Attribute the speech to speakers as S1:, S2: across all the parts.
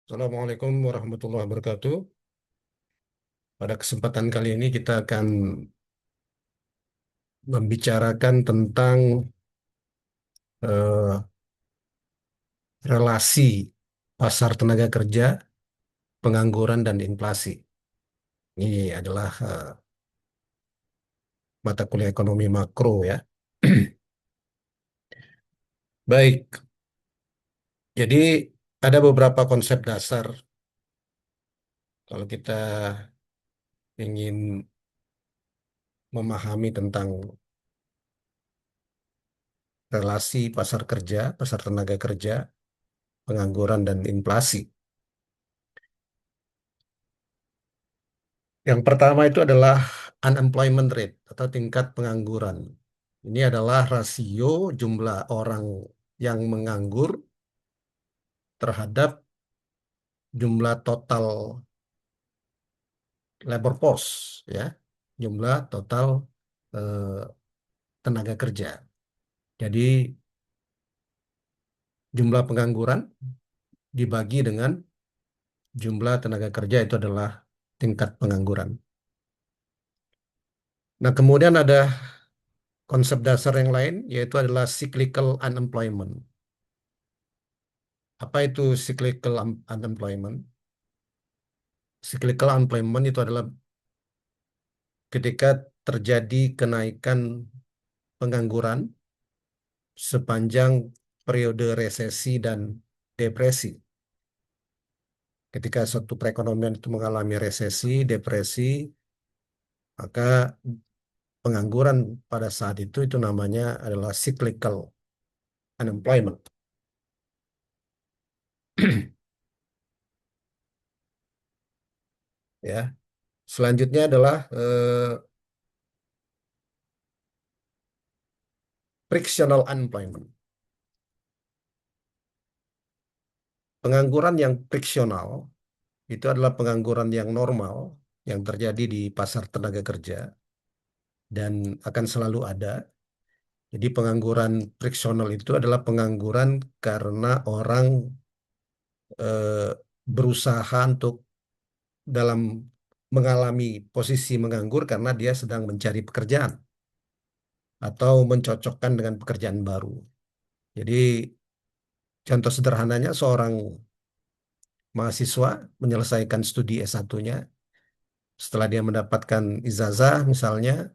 S1: Assalamualaikum warahmatullahi wabarakatuh. Pada kesempatan kali ini kita akan membicarakan tentang eh, relasi pasar tenaga kerja, pengangguran, dan inflasi. Ini adalah mata kuliah ekonomi makro ya. Baik, jadi ada beberapa konsep dasar kalau kita ingin memahami tentang relasi pasar kerja, pasar tenaga kerja, pengangguran, dan inflasi. Yang pertama itu adalah unemployment rate atau tingkat pengangguran. Ini adalah rasio jumlah orang yang menganggur terhadap jumlah total labor force, ya, jumlah total eh, tenaga kerja. Jadi jumlah pengangguran dibagi dengan jumlah tenaga kerja itu adalah tingkat pengangguran. Nah, kemudian ada konsep dasar yang lain yaitu adalah cyclical unemployment. Apa itu cyclical unemployment? Cyclical unemployment itu adalah ketika terjadi kenaikan pengangguran sepanjang periode resesi dan depresi. Ketika suatu perekonomian itu mengalami resesi, depresi, maka pengangguran pada saat itu namanya adalah cyclical unemployment. Ya. Selanjutnya adalah frictional unemployment. Pengangguran yang friksional itu adalah pengangguran yang normal yang terjadi di pasar tenaga kerja dan akan selalu ada. Jadi pengangguran friksional itu adalah pengangguran karena orang eh, berusaha untuk dalam mengalami posisi menganggur karena dia sedang mencari pekerjaan atau mencocokkan dengan pekerjaan baru. Jadi contoh sederhananya seorang mahasiswa menyelesaikan studi S1-nya, setelah dia mendapatkan ijazah misalnya,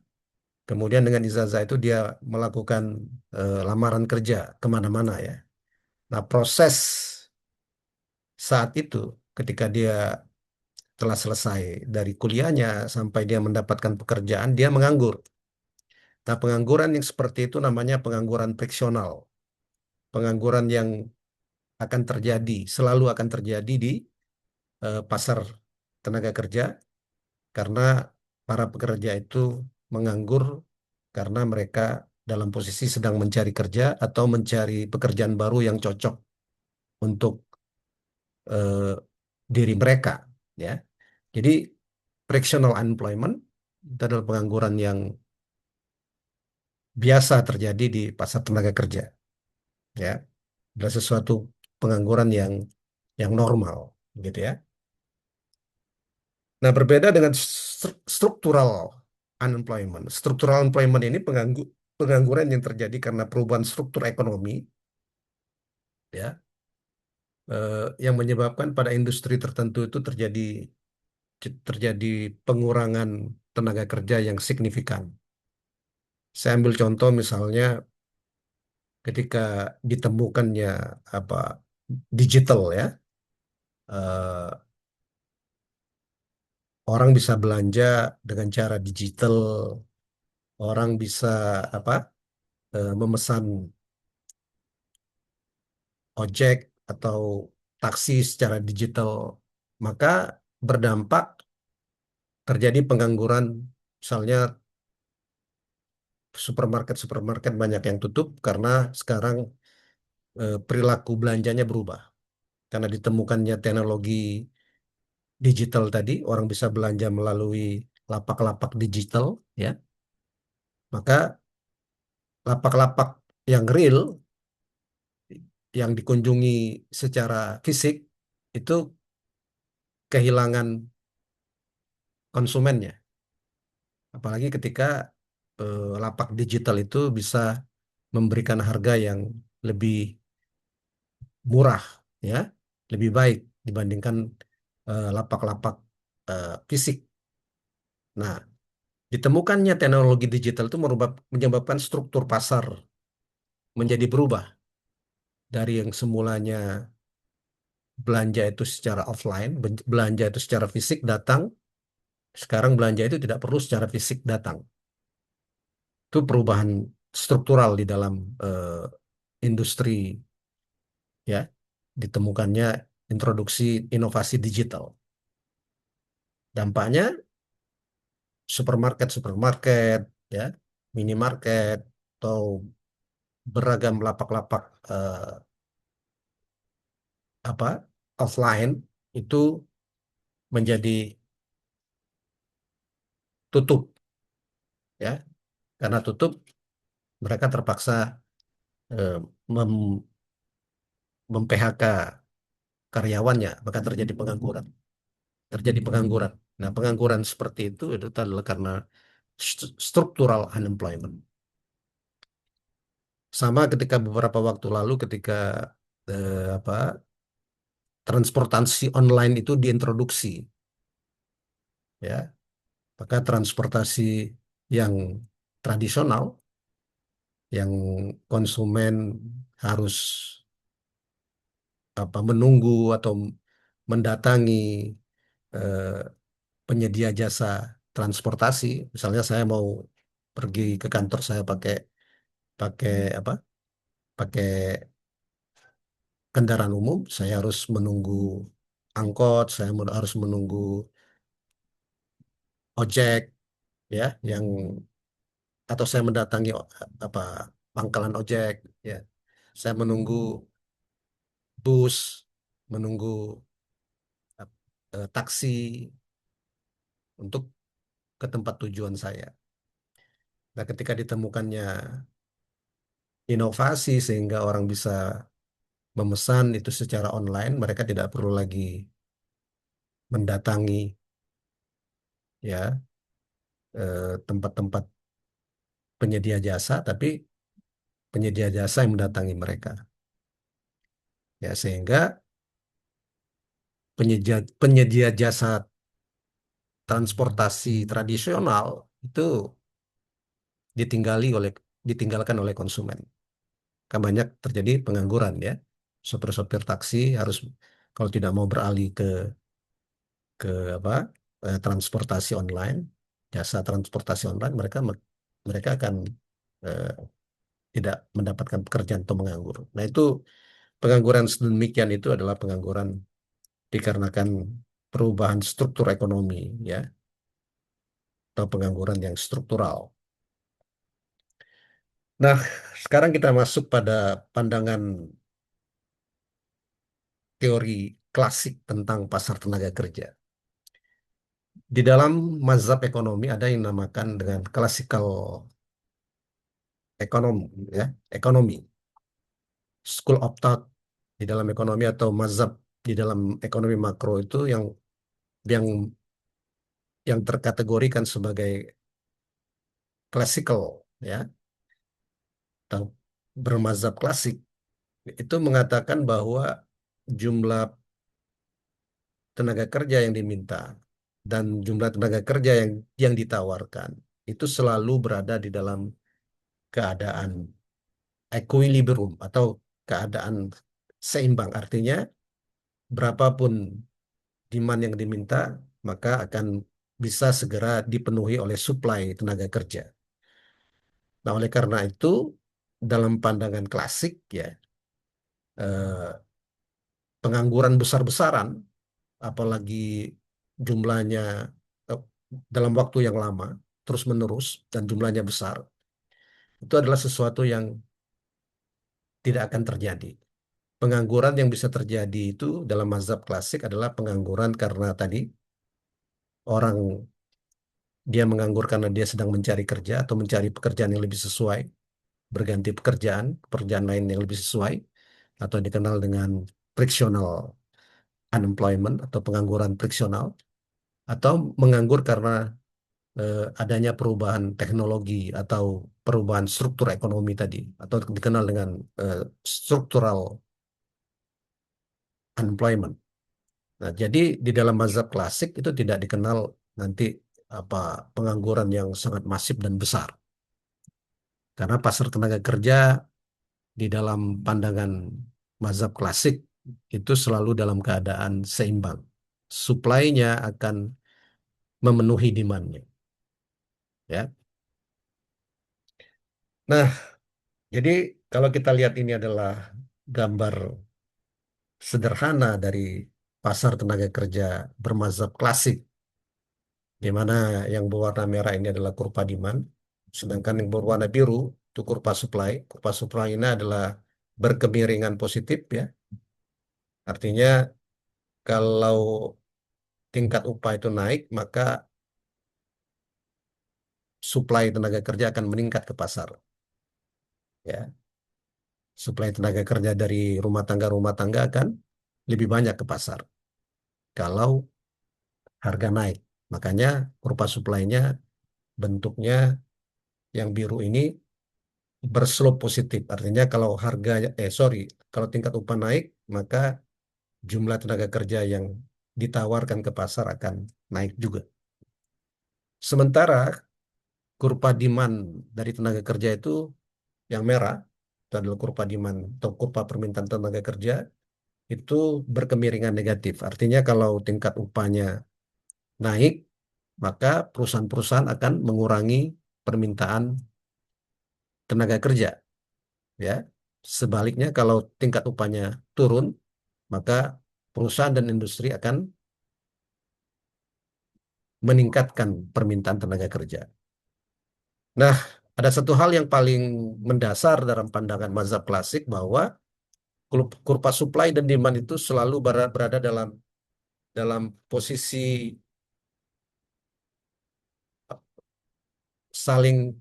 S1: kemudian dengan ijazah itu dia melakukan lamaran kerja kemana-mana ya. Nah, proses saat itu ketika dia telah selesai dari kuliahnya sampai dia mendapatkan pekerjaan, dia menganggur. Nah, pengangguran yang seperti itu namanya pengangguran friksional. Pengangguran yang akan terjadi, selalu akan terjadi di pasar tenaga kerja karena para pekerja itu menganggur karena mereka dalam posisi sedang mencari kerja atau mencari pekerjaan baru yang cocok untuk eh, diri mereka, ya. Jadi frictional unemployment itu adalah pengangguran yang biasa terjadi di pasar tenaga kerja, ya. Adalah sesuatu pengangguran yang normal, gitu ya. Nah, berbeda dengan struktural unemployment. Struktural unemployment ini pengangguran yang terjadi karena perubahan struktur ekonomi, ya, yang menyebabkan pada industri tertentu itu terjadi pengurangan tenaga kerja yang signifikan. Saya ambil contoh misalnya ketika ditemukannya apa digital ya, eh, orang bisa belanja dengan cara digital, orang bisa apa memesan ojek atau taksi secara digital, maka berdampak terjadi pengangguran. Misalnya supermarket-supermarket banyak yang tutup karena sekarang perilaku belanjanya berubah. Karena ditemukannya teknologi digital tadi, orang bisa belanja melalui lapak-lapak digital, ya. Maka lapak-lapak yang real, yang dikunjungi secara fisik, itu kehilangan konsumennya. Apalagi ketika lapak digital itu bisa memberikan harga yang lebih murah, ya, lebih baik dibandingkan lapak-lapak fisik. Nah, ditemukannya teknologi digital itu menyebabkan struktur pasar menjadi berubah dari yang semulanya belanja itu secara offline, belanja itu secara fisik datang, sekarang belanja itu tidak perlu secara fisik datang. Itu perubahan struktural di dalam eh, industri, ya, ditemukannya introduksi inovasi digital. Dampaknya supermarket, ya, minimarket atau beragam lapak-lapak eh, apa offline itu menjadi tutup, ya, karena tutup mereka terpaksa eh, mem, mem-PHK karyawannya, maka terjadi pengangguran. Nah, pengangguran seperti itu adalah karena structural unemployment. Sama ketika beberapa waktu lalu ketika apa transportasi online itu diintroduksi, ya, maka transportasi yang tradisional, yang konsumen harus menunggu atau mendatangi eh, penyedia jasa transportasi. Misalnya saya mau pergi ke kantor, saya pakai pakai apa? Pakai kendaraan umum, saya harus menunggu angkot, saya harus menunggu ojek, ya, yang atau saya mendatangi apa pangkalan ojek, ya. Saya menunggu bus, menunggu taksi untuk ke tempat tujuan saya. Nah, ketika ditemukannya inovasi sehingga orang bisa memesan itu secara online, mereka tidak perlu lagi mendatangi, ya, tempat-tempat penyedia jasa, tapi penyedia jasa yang mendatangi mereka. Ya, sehingga penyedia jasa transportasi tradisional itu ditinggali oleh ditinggalkan oleh konsumen. Kan banyak terjadi pengangguran, ya. Sopir-sopir taksi harus, kalau tidak mau beralih ke apa transportasi online, jasa transportasi online, mereka akan eh, tidak mendapatkan pekerjaan atau menganggur. Nah, itu pengangguran sedemikian itu adalah pengangguran dikarenakan perubahan struktur ekonomi, ya, atau pengangguran yang struktural. Nah, sekarang kita masuk pada pandangan teori klasik tentang pasar tenaga kerja. Di dalam mazhab ekonomi ada yang dinamakan dengan classical ekonomi, ya, ekonomi, school of thought di dalam ekonomi atau mazhab di dalam ekonomi makro itu yang yang terkategorikan sebagai classical, ya, atau bermazhab klasik itu mengatakan bahwa jumlah tenaga kerja yang diminta dan jumlah tenaga kerja yang ditawarkan itu selalu berada di dalam keadaan equilibrium atau keadaan seimbang. Artinya berapapun demand yang diminta, maka akan bisa segera dipenuhi oleh suplai tenaga kerja. Nah, oleh karena itu, dalam pandangan klasik, ya, eh, pengangguran besar-besaran, apalagi jumlahnya eh, dalam waktu yang lama, terus-menerus, dan jumlahnya besar, itu adalah sesuatu yang tidak akan terjadi. Pengangguran yang bisa terjadi itu dalam mazhab klasik adalah pengangguran karena tadi orang dia menganggur karena dia sedang mencari kerja atau mencari pekerjaan yang lebih sesuai, berganti pekerjaan lain yang lebih sesuai, atau dikenal dengan frictional unemployment atau pengangguran friksional, atau menganggur karena adanya perubahan teknologi atau perubahan struktur ekonomi tadi, atau dikenal dengan structural unemployment. Nah, jadi di dalam mazhab klasik itu tidak dikenal nanti apa pengangguran yang sangat masif dan besar, karena pasar tenaga kerja di dalam pandangan mazhab klasik itu selalu dalam keadaan seimbang. Supply-nya akan memenuhi demand-nya, ya. Nah, jadi kalau kita lihat ini adalah gambar sederhana dari pasar tenaga kerja bermazhab klasik, di mana yang berwarna merah ini adalah kurva demand, sedangkan yang berwarna biru itu kurva supply. Kurva supply ini adalah berkemiringan positif, ya. Artinya kalau tingkat upah itu naik, maka suplai tenaga kerja akan meningkat ke pasar. Ya, suplai tenaga kerja dari rumah tangga akan lebih banyak ke pasar kalau harga naik. Makanya kurva suplainya bentuknya yang biru ini berslope positif. Artinya kalau kalau tingkat upah naik, maka jumlah tenaga kerja yang ditawarkan ke pasar akan naik juga. Sementara kurva demand dari tenaga kerja itu yang merah, itu adalah kurva demand atau kurva permintaan tenaga kerja, itu berkemiringan negatif. Artinya kalau tingkat upahnya naik, maka perusahaan-perusahaan akan mengurangi permintaan tenaga kerja, ya. Sebaliknya kalau tingkat upahnya turun, maka perusahaan dan industri akan meningkatkan permintaan tenaga kerja. Nah, ada satu hal yang paling mendasar dalam pandangan mazhab klasik, bahwa kurva supply dan demand itu selalu berada dalam dalam posisi saling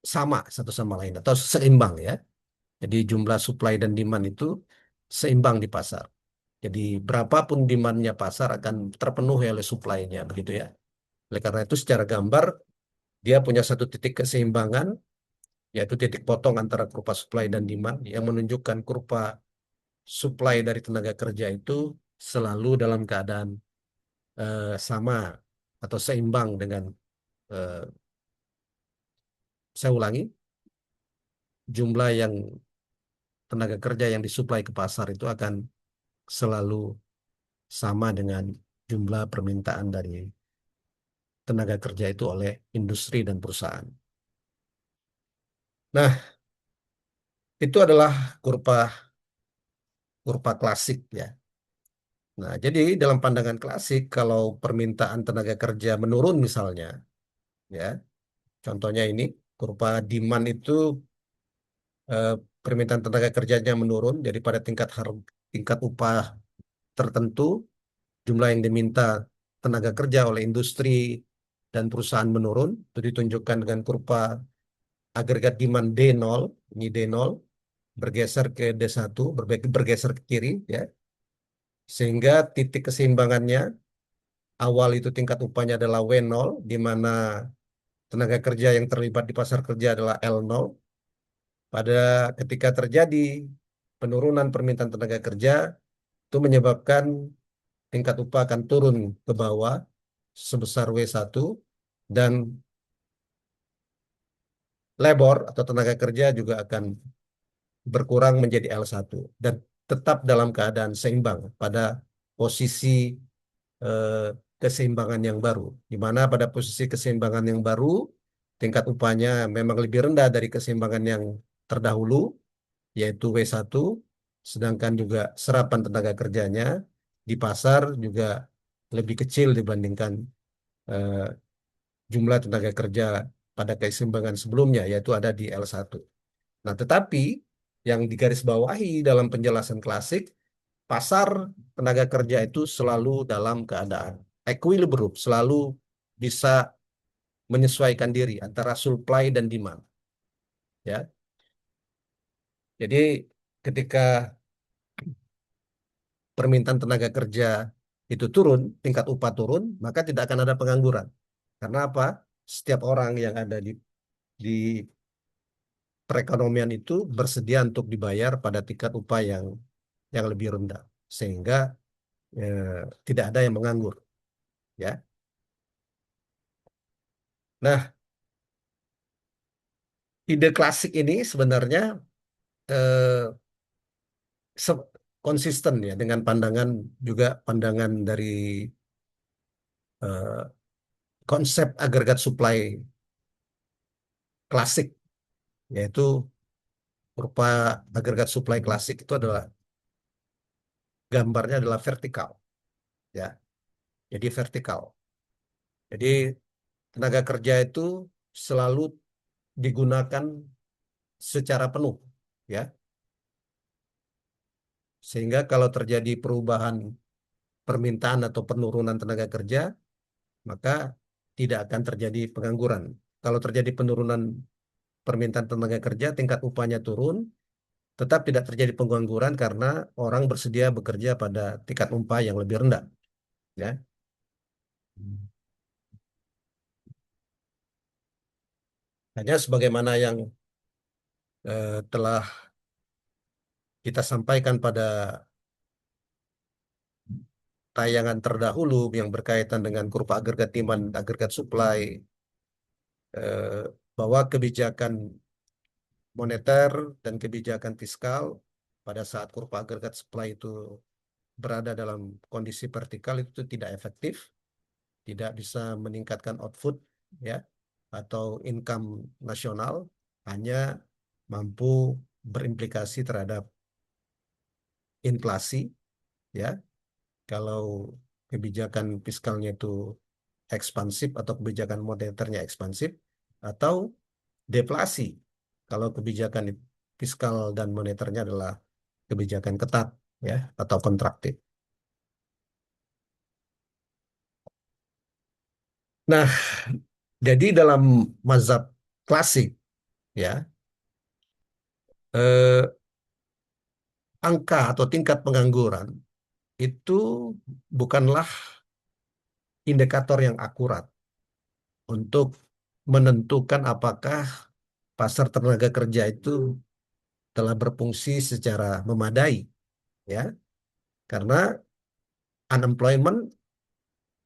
S1: sama satu sama lain atau seimbang, ya. Jadi jumlah supply dan demand itu seimbang di pasar. Jadi berapapun demandnya pasar akan terpenuhi oleh supply-nya, begitu, ya. Oleh karena itu secara gambar dia punya satu titik keseimbangan, yaitu titik potong antara kurva supply dan demand, yang menunjukkan kurva supply dari tenaga kerja itu selalu dalam keadaan sama atau seimbang dengan, eh, saya ulangi, jumlah yang tenaga kerja yang disuplai ke pasar itu akan selalu sama dengan jumlah permintaan dari tenaga kerja itu oleh industri dan perusahaan. Nah, itu adalah kurva kurva klasik, ya. Nah, jadi dalam pandangan klasik, kalau permintaan tenaga kerja menurun misalnya, ya, contohnya ini kurva demand itu, eh, permintaan tenaga kerjanya menurun daripada tingkat upah tertentu, jumlah yang diminta tenaga kerja oleh industri dan perusahaan menurun, itu ditunjukkan dengan kurva agregat demand D0, ini D0 bergeser ke D1, bergeser ke kiri, ya, sehingga titik keseimbangannya awal itu tingkat upahnya adalah W0, di mana tenaga kerja yang terlibat di pasar kerja adalah L0. Pada ketika terjadi penurunan permintaan tenaga kerja, itu menyebabkan tingkat upah akan turun ke bawah sebesar W1, dan labor atau tenaga kerja juga akan berkurang menjadi L1 dan tetap dalam keadaan seimbang pada posisi eh, keseimbangan yang baru, di mana pada posisi keseimbangan yang baru tingkat upahnya memang lebih rendah dari keseimbangan yang terdahulu, yaitu W1, sedangkan juga serapan tenaga kerjanya di pasar juga lebih kecil dibandingkan eh, jumlah tenaga kerja pada keseimbangan sebelumnya, yaitu ada di L1. Nah, tetapi yang digarisbawahi dalam penjelasan klasik, pasar tenaga kerja itu selalu dalam keadaan equilibrium, selalu bisa menyesuaikan diri antara supply dan demand, ya. Jadi ketika permintaan tenaga kerja itu turun, tingkat upah turun, maka tidak akan ada pengangguran. Karena apa? Setiap orang yang ada di perekonomian itu bersedia untuk dibayar pada tingkat upah yang lebih rendah, sehingga tidak ada yang menganggur, ya. Nah, ide klasik ini sebenarnya eh, se- konsisten ya dengan pandangan, juga pandangan dari eh, konsep agregat supply klasik, yaitu berupa agregat supply klasik itu adalah gambarnya adalah vertikal, ya. Jadi vertikal. Jadi tenaga kerja itu selalu digunakan secara penuh, ya. Sehingga kalau terjadi perubahan permintaan atau penurunan tenaga kerja, maka tidak akan terjadi pengangguran. Kalau terjadi penurunan permintaan tenaga kerja, tingkat upahnya turun, tetap tidak terjadi pengangguran karena orang bersedia bekerja pada tingkat upah yang lebih rendah, ya. Hanya sebagaimana yang telah kita sampaikan pada tayangan terdahulu yang berkaitan dengan kurva agregat demand, agregat supply, eh, bahwa kebijakan moneter dan kebijakan fiskal pada saat kurva agregat supply itu berada dalam kondisi vertikal itu tidak efektif, tidak bisa meningkatkan output, ya, atau income nasional, hanya mampu berimplikasi terhadap inflasi, ya. Kalau kebijakan fiskalnya itu ekspansif atau kebijakan moneternya ekspansif, atau deflasi kalau kebijakan fiskal dan moneternya adalah kebijakan ketat, ya, atau kontraktif. Nah, jadi dalam mazhab klasik, ya, eh, angka atau tingkat pengangguran itu bukanlah indikator yang akurat untuk menentukan apakah pasar tenaga kerja itu telah berfungsi secara memadai, ya. Karena unemployment,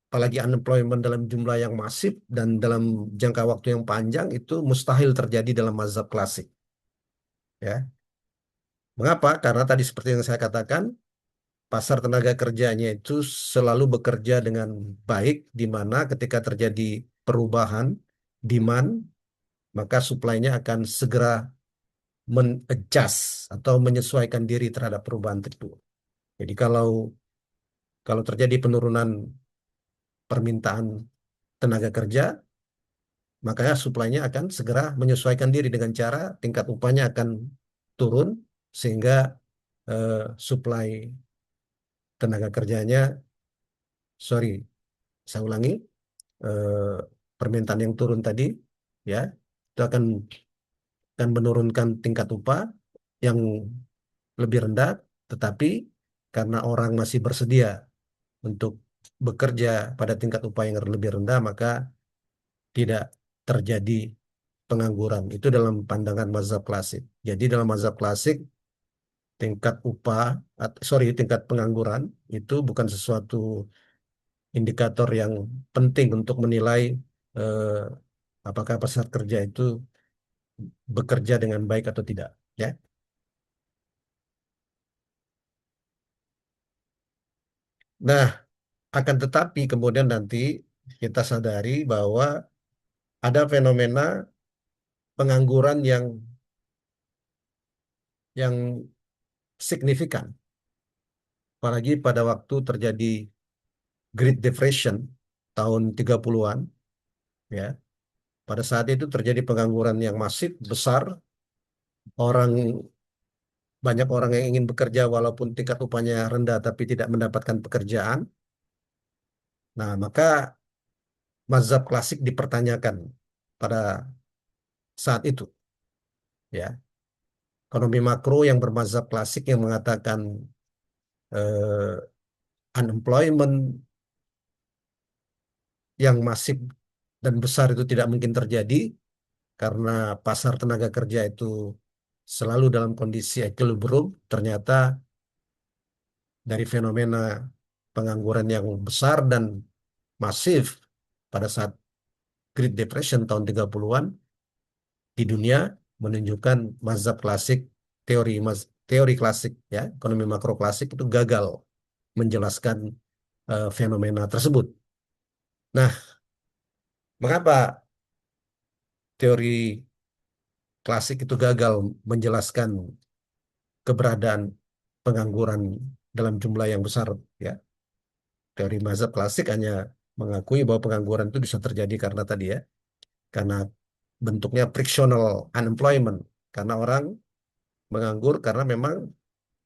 S1: apalagi unemployment dalam jumlah yang masif dan dalam jangka waktu yang panjang, itu mustahil terjadi dalam mazhab klasik, ya. Mengapa? Karena tadi seperti yang saya katakan, pasar tenaga kerjanya itu selalu bekerja dengan baik, di mana ketika terjadi perubahan demand, maka supply-nya akan segera men-adjust atau menyesuaikan diri terhadap perubahan itu. Jadi kalau terjadi penurunan permintaan tenaga kerja, maka supply-nya akan segera menyesuaikan diri dengan cara tingkat upahnya akan turun, sehingga eh, supply tenaga kerjanya, sorry, saya ulangi, eh, permintaan yang turun tadi, ya, itu akan menurunkan tingkat upah yang lebih rendah, tetapi karena orang masih bersedia untuk bekerja pada tingkat upah yang lebih rendah, maka tidak terjadi pengangguran. Itu dalam pandangan mazhab klasik. Jadi dalam mazhab klasik, tingkat upah, tingkat pengangguran itu bukan sesuatu indikator yang penting untuk menilai eh, apakah pasar kerja itu bekerja dengan baik atau tidak, ya. Nah, akan tetapi kemudian nanti kita sadari bahwa ada fenomena pengangguran yang signifikan, apalagi pada waktu terjadi Great Depression tahun 30-an, ya. Pada saat itu terjadi pengangguran yang masif, besar, orang banyak orang yang ingin bekerja walaupun tingkat upahnya rendah tapi tidak mendapatkan pekerjaan. Nah, maka mazhab klasik dipertanyakan pada saat itu, ya. Ekonomi makro yang bermazhab klasik yang mengatakan eh, unemployment yang masif dan besar itu tidak mungkin terjadi karena pasar tenaga kerja itu selalu dalam kondisi equilibrium. Ternyata dari fenomena pengangguran yang besar dan masif pada saat Great Depression tahun 30-an di dunia menunjukkan mazhab klasik, teori klasik ya, ekonomi makro klasik itu gagal menjelaskan fenomena tersebut. Nah, mengapa teori klasik itu gagal menjelaskan keberadaan pengangguran dalam jumlah yang besar ya? Teori mazhab klasik hanya mengakui bahwa pengangguran itu bisa terjadi karena tadi ya, karena bentuknya frictional unemployment, karena orang menganggur karena memang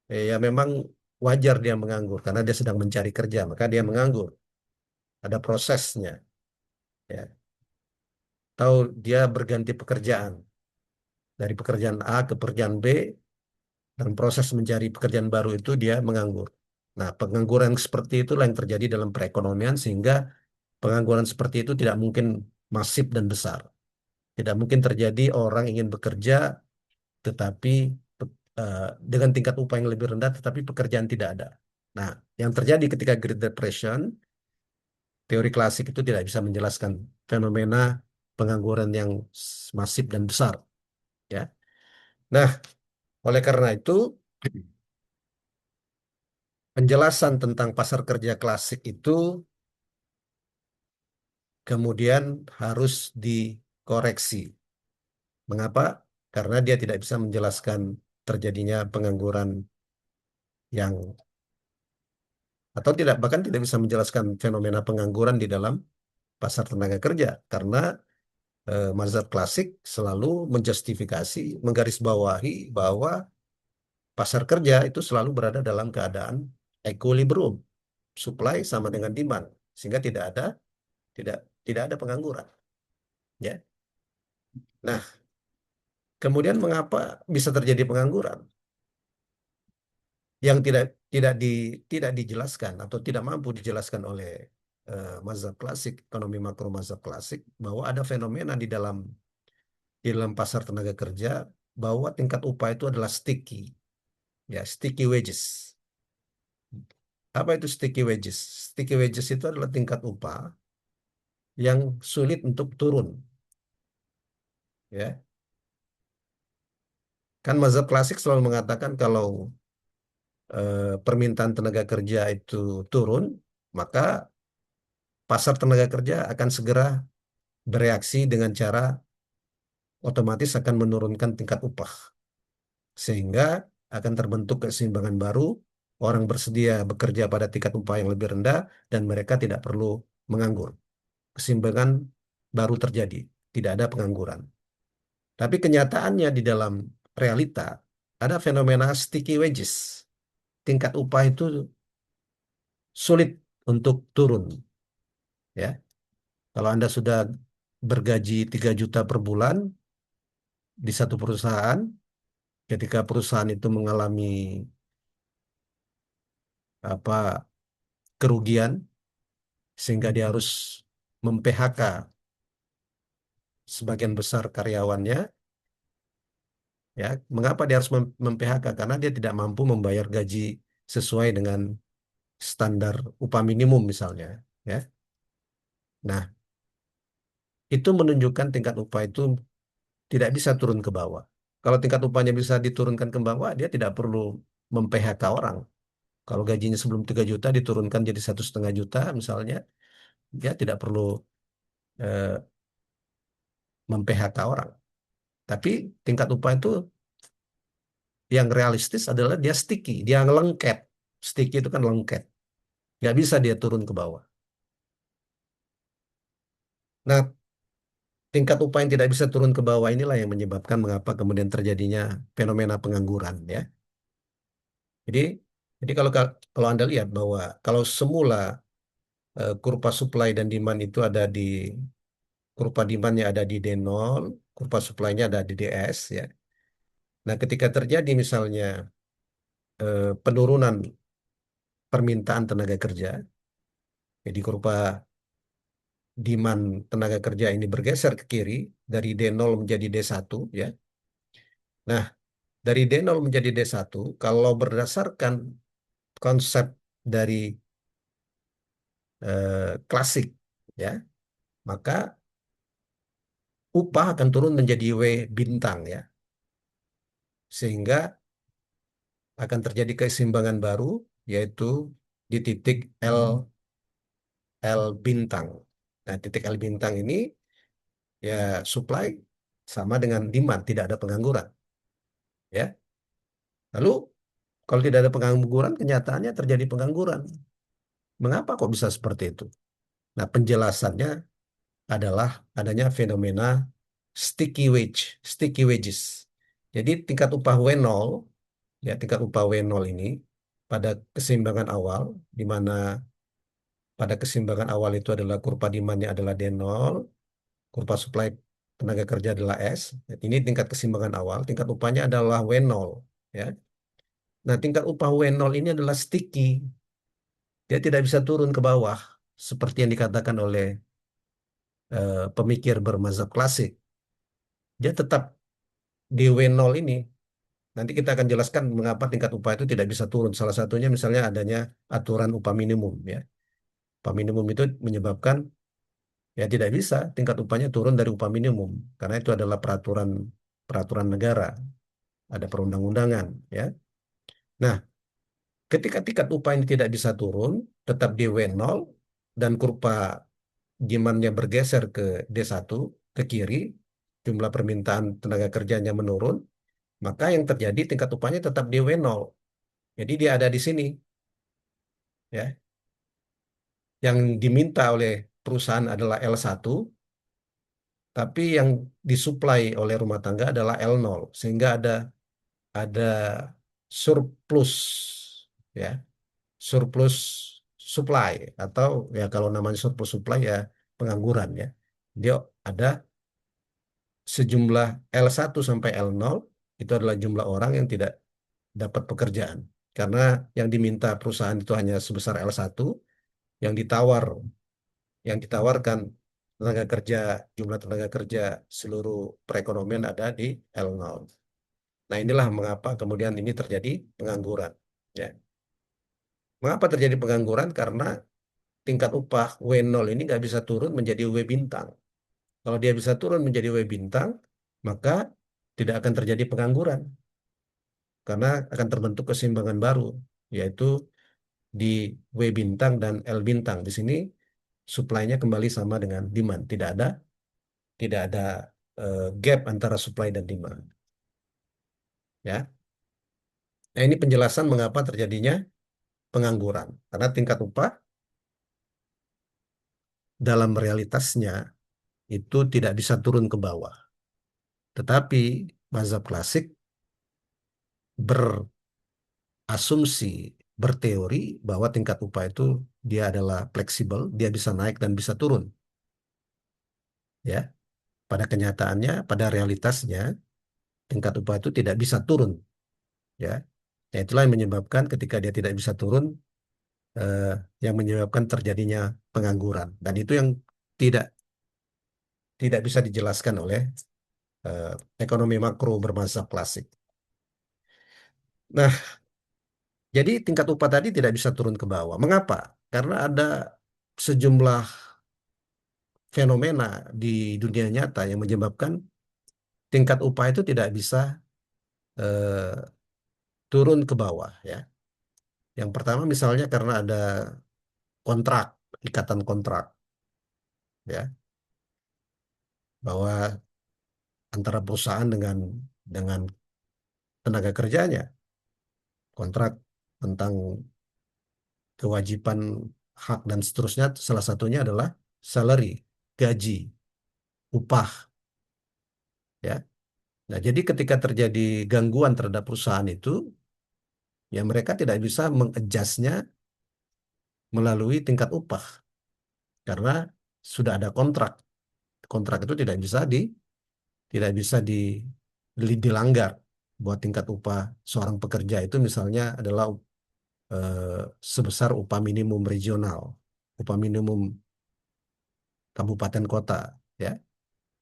S1: ya memang wajar dia menganggur karena dia sedang mencari kerja, maka dia menganggur. Ada prosesnya ya. Tahu dia berganti pekerjaan dari pekerjaan A ke pekerjaan B, dan proses mencari pekerjaan baru itu dia menganggur. Nah, pengangguran seperti itulah yang terjadi dalam perekonomian sehingga pengangguran seperti itu tidak mungkin masif dan besar. Tidak mungkin terjadi orang ingin bekerja tetapi dengan tingkat upah yang lebih rendah tetapi pekerjaan tidak ada. Nah, yang terjadi ketika Great Depression, teori klasik itu tidak bisa menjelaskan fenomena pengangguran yang masif dan besar, ya. Nah, oleh karena itu penjelasan tentang pasar kerja klasik itu kemudian harus dikoreksi. Mengapa? Karena dia tidak bisa menjelaskan terjadinya pengangguran yang atau tidak bahkan tidak bisa menjelaskan fenomena pengangguran di dalam pasar tenaga kerja karena mazhab klasik selalu menjustifikasi, menggarisbawahi bahwa pasar kerja itu selalu berada dalam keadaan equilibrium, supply sama dengan demand, sehingga tidak tidak ada pengangguran, ya. Nah, kemudian mengapa bisa terjadi pengangguran yang tidak dijelaskan atau tidak mampu dijelaskan oleh mazhab klasik, ekonomi makro mazhab klasik, bahwa ada fenomena di dalam pasar tenaga kerja bahwa tingkat upah itu adalah sticky, ya, sticky wages. Apa itu sticky wages? Sticky wages itu adalah tingkat upah yang sulit untuk turun, ya. Kan mazhab klasik selalu mengatakan kalau permintaan tenaga kerja itu turun, maka pasar tenaga kerja akan segera bereaksi dengan cara otomatis akan menurunkan tingkat upah, sehingga akan terbentuk keseimbangan baru, orang bersedia bekerja pada tingkat upah yang lebih rendah, dan mereka tidak perlu menganggur. Keseimbangan baru terjadi, tidak ada pengangguran. Tapi kenyataannya di dalam realita, ada fenomena sticky wages. Tingkat upah itu sulit untuk turun, ya. Kalau Anda sudah bergaji 3 juta per bulan di satu perusahaan, ketika perusahaan itu mengalami apa kerugian sehingga dia harus mem-PHK sebagian besar karyawannya, ya. Mengapa dia harus mem-PHK? Karena dia tidak mampu membayar gaji sesuai dengan standar upah minimum misalnya, ya. Nah, itu menunjukkan tingkat upah itu tidak bisa turun ke bawah. Kalau tingkat upahnya bisa diturunkan ke bawah, dia tidak perlu mem-PHK orang. Kalau gajinya sebelum 3 juta diturunkan jadi 1,5 juta misalnya, dia tidak perlu eh, mem-PHK orang. Tapi tingkat upah itu yang realistis adalah dia sticky, dia lengket. Sticky itu kan lengket, nggak bisa dia turun ke bawah. Nah, tingkat upah yang tidak bisa turun ke bawah inilah yang menyebabkan mengapa kemudian terjadinya fenomena pengangguran, ya. Jadi, jadi kalau Anda lihat bahwa kalau semula kurva supply dan demand itu ada di kurva demandnya ada di D0, kurva supply-nya ada di DS, ya. Nah, ketika terjadi misalnya penurunan permintaan tenaga kerja. Jadi kurva demand tenaga kerja ini bergeser ke kiri dari D0 menjadi D1 ya. Nah, dari D0 menjadi D1 kalau berdasarkan konsep dari klasik ya, maka upah akan turun menjadi W bintang ya. Sehingga akan terjadi keseimbangan baru yaitu di titik L bintang. Nah, titik L bintang ini ya supply sama dengan demand, tidak ada pengangguran ya. Lalu kalau tidak ada pengangguran, kenyataannya terjadi pengangguran. Mengapa kok bisa seperti itu? Nah, penjelasannya adalah adanya fenomena sticky wages. Jadi tingkat upah W0, ya tingkat upah W0 ini pada keseimbangan awal, di mana pada keseimbangan awal itu adalah kurva demand-nya adalah D0, kurva supply tenaga kerja adalah S. Ini tingkat keseimbangan awal, tingkat upahnya adalah W0, ya. Nah, tingkat upah W0 ini adalah sticky. Dia tidak bisa turun ke bawah seperti yang dikatakan oleh pemikir bermazhab klasik. Dia tetap di W0 ini. Nanti kita akan jelaskan mengapa tingkat upah itu tidak bisa turun. Salah satunya misalnya adanya aturan upah minimum, ya. Upah minimum itu menyebabkan ya tidak bisa tingkat upahnya turun dari upah minimum karena itu adalah peraturan peraturan negara, ada perundang-undangan, ya. Nah, ketika tingkat upah ini tidak bisa turun, tetap di W0 dan kurva demand-nya bergeser ke D1 ke kiri, jumlah permintaan tenaga kerjanya menurun, maka yang terjadi tingkat upahnya tetap di W0. Jadi dia ada di sini, ya. Yang diminta oleh perusahaan adalah L1, tapi yang disuplai oleh rumah tangga adalah L0, sehingga ada surplus, ya, surplus supply atau ya kalau namanya surplus supply ya pengangguran ya. Dia ada sejumlah L1 sampai L0 itu adalah jumlah orang yang tidak dapat pekerjaan. Karena yang diminta perusahaan itu hanya sebesar L1, yang ditawarkan tenaga kerja, jumlah tenaga kerja seluruh perekonomian ada di L0. Nah, inilah mengapa kemudian ini terjadi pengangguran. Ya. Mengapa terjadi pengangguran? Karena tingkat upah W0 ini nggak bisa turun menjadi W bintang. Kalau dia bisa turun menjadi W bintang, maka tidak akan terjadi pengangguran. Karena akan terbentuk keseimbangan baru, yaitu di W bintang dan L bintang. Di sini supply-nya kembali sama dengan demand. Tidak ada gap antara supply dan demand. Ya. Nah, ini penjelasan mengapa terjadinya pengangguran. Karena tingkat upah dalam realitasnya itu tidak bisa turun ke bawah. Tetapi mazhab klasik berasumsi, berteori bahwa tingkat upah itu dia adalah fleksibel, dia bisa naik dan bisa turun. Ya, pada kenyataannya, pada realitasnya, tingkat upah itu tidak bisa turun. Ya, nah, itulah yang menyebabkan ketika dia tidak bisa turun, eh, yang menyebabkan terjadinya pengangguran. Dan itu yang tidak tidak bisa dijelaskan oleh eh, ekonomi makro bermazhab klasik. Nah, jadi tingkat upah tadi tidak bisa turun ke bawah. Mengapa? Karena ada sejumlah fenomena di dunia nyata yang menyebabkan tingkat upah itu tidak bisa eh, turun ke bawah, ya. Yang pertama misalnya karena ada kontrak, ikatan kontrak, ya, bahwa antara perusahaan dengan tenaga kerjanya, kontrak tentang kewajiban, hak dan seterusnya, salah satunya adalah salary, gaji, upah, ya. Nah, jadi ketika terjadi gangguan terhadap perusahaan itu, ya mereka tidak bisa mengadjustnya melalui tingkat upah karena sudah ada kontrak. Kontrak itu tidak bisa dilanggar. Buat tingkat upah seorang pekerja itu misalnya adalah eh, sebesar upah minimum regional, upah minimum kabupaten kota, ya,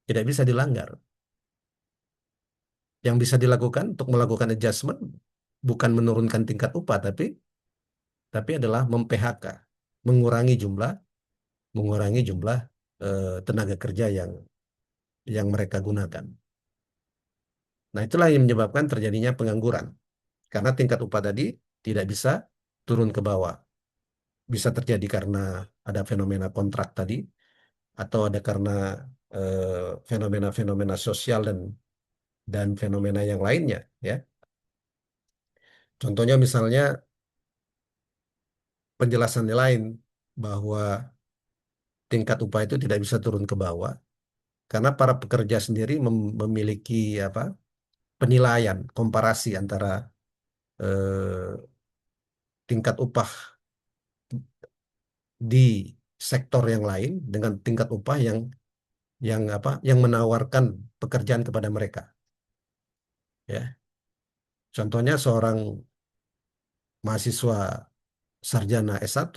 S1: tidak bisa dilanggar. Yang bisa dilakukan untuk melakukan adjustment bukan menurunkan tingkat upah, tapi adalah mem-PHK, mengurangi jumlah mengurangi jumlah tenaga kerja yang mereka gunakan. Nah, itulah yang menyebabkan terjadinya pengangguran. Karena tingkat upah tadi tidak bisa turun ke bawah. Bisa terjadi karena ada fenomena kontrak tadi, atau ada karena fenomena-fenomena sosial dan fenomena yang lainnya, ya. Contohnya misalnya penjelasannya lain bahwa tingkat upah itu tidak bisa turun ke bawah karena para pekerja sendiri memiliki apa penilaian komparasi antara eh, tingkat upah di sektor yang lain dengan tingkat upah yang menawarkan pekerjaan kepada mereka, ya. Contohnya seorang mahasiswa sarjana S1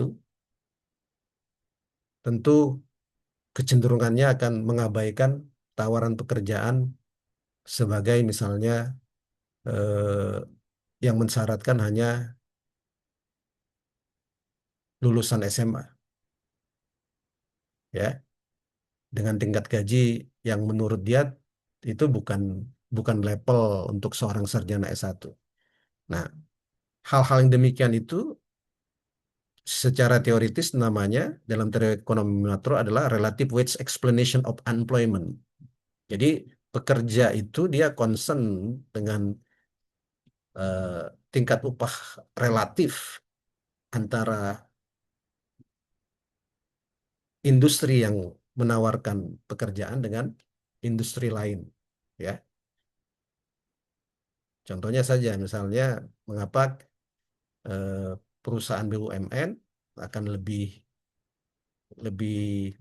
S1: tentu kecenderungannya akan mengabaikan tawaran pekerjaan sebagai misalnya eh, yang mensyaratkan hanya lulusan SMA, ya, dengan tingkat gaji yang menurut dia itu bukan bukan level untuk seorang sarjana S1. Nah, hal-hal yang demikian itu secara teoritis namanya dalam teori ekonomi makro adalah relative wage explanation of unemployment. Jadi pekerja itu dia concern dengan eh, tingkat upah relatif antara industri yang menawarkan pekerjaan dengan industri lain, ya. Contohnya saja misalnya mengapa eh, perusahaan BUMN akan lebih lebih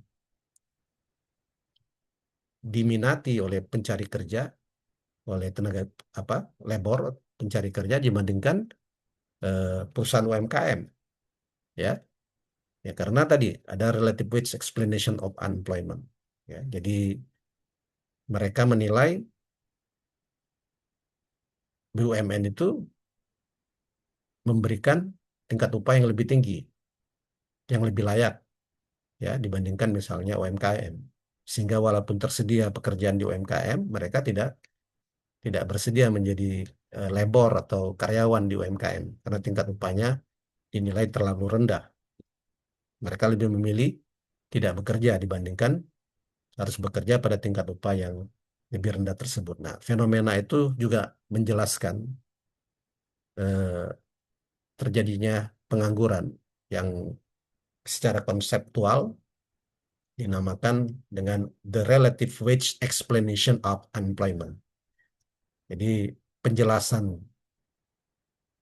S1: diminati oleh pencari kerja, oleh tenaga apa labor pencari kerja dibandingkan perusahaan UMKM, ya. Ya karena tadi ada relative wage explanation of unemployment, ya. Jadi mereka menilai BUMN itu memberikan tingkat upah yang lebih tinggi, yang lebih layak, ya, dibandingkan misalnya UMKM. Sehingga walaupun tersedia pekerjaan di UMKM, mereka tidak tidak bersedia menjadi labor atau karyawan di UMKM karena tingkat upahnya dinilai terlalu rendah. Mereka lebih memilih tidak bekerja dibandingkan harus bekerja pada tingkat upah yang lebih rendah tersebut. Nah, fenomena itu juga menjelaskan eh, terjadinya pengangguran yang secara konseptual dinamakan dengan the relative wage explanation of unemployment. Jadi penjelasan